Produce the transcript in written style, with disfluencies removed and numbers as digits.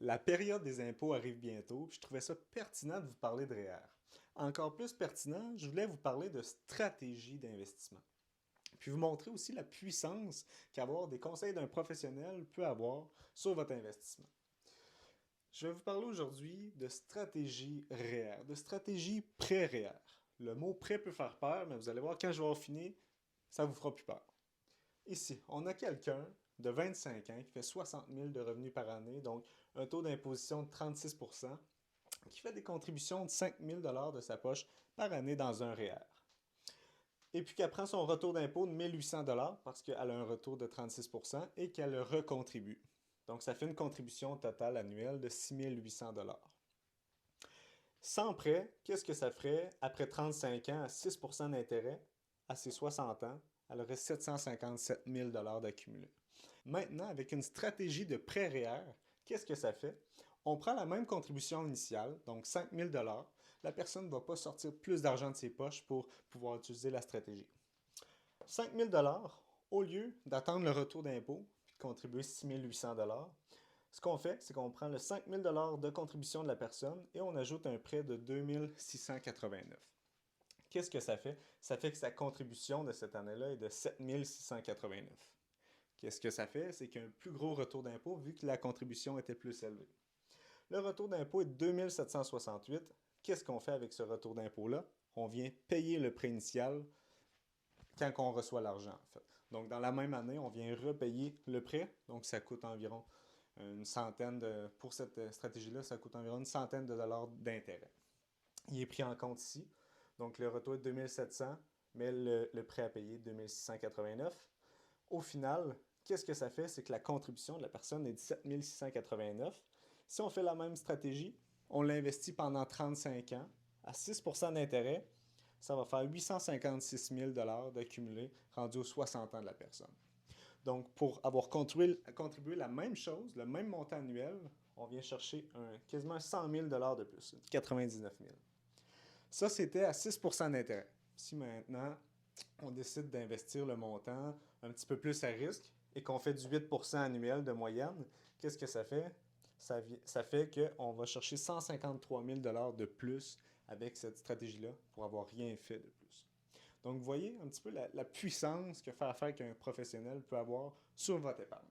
La période des impôts arrive bientôt, puis je trouvais ça pertinent de vous parler de REER. Encore plus pertinent, je voulais vous parler de stratégie d'investissement. Puis vous montrer aussi la puissance qu'avoir des conseils d'un professionnel peut avoir sur votre investissement. Je vais vous parler aujourd'hui de stratégie REER, de stratégie pré-REER. Le mot prêt peut faire peur, mais vous allez voir, quand je vais en finir, ça ne vous fera plus peur. Ici, on a quelqu'un de 25 ans qui fait 60 000 de revenus par année, donc un taux d'imposition de 36 qui fait des contributions de 5 000 de sa poche par année dans un REER. Et puis qu'elle prend son retour d'impôt de 1 800 parce qu'elle a un retour de 36 et qu'elle le recontribue. Donc ça fait une contribution totale annuelle de 6 800 Sans prêt, qu'est-ce que ça ferait après 35 ans à 6 d'intérêt à ses 60 ans? Elle aurait 757 000 d'accumulé. Maintenant, avec une stratégie de prêt REER, qu'est-ce que ça fait? On prend la même contribution initiale, donc 5 000 la personne ne va pas sortir plus d'argent de ses poches pour pouvoir utiliser la stratégie. 5 000 au lieu d'attendre le retour d'impôt et de contribuer 6 800 ce qu'on fait, c'est qu'on prend le 5 000 de contribution de la personne et on ajoute un prêt de 2 689. Qu'est-ce que ça fait? Ça fait que sa contribution de cette année-là est de 7 689. Qu'est-ce que ça fait? C'est qu'il y a un plus gros retour d'impôt vu que la contribution était plus élevée. Le retour d'impôt est de 2 768. Qu'est-ce qu'on fait avec ce retour d'impôt-là? On vient payer le prêt initial quand on reçoit l'argent, en fait. Donc, dans la même année, on vient repayer le prêt. Donc, ça coûte environ une centaine de... Pour cette stratégie-là, ça coûte environ une centaine de dollars d'intérêt. Il est pris en compte ici. Donc, le retour est de 2700, mais le prêt à payer est de 2689. Au final, qu'est-ce que ça fait? C'est que la contribution de la personne est de 7 689. Si on fait la même stratégie, on l'investit pendant 35 ans à 6 d'intérêt, ça va faire 856 000 d'accumulé rendu aux 60 ans de la personne. Donc, pour avoir contribué la même chose, le même montant annuel, on vient chercher quasiment 100 000 de plus, 99 000. Ça, c'était à 6 d'intérêt. Si maintenant, on décide d'investir le montant un petit peu plus à risque et qu'on fait du 8 annuel de moyenne, qu'est-ce que ça fait? Ça fait qu'on va chercher 153 000 de plus avec cette stratégie-là pour avoir rien fait de plus. Donc, vous voyez un petit peu la puissance que faire affaire qu'un professionnel peut avoir sur votre épargne.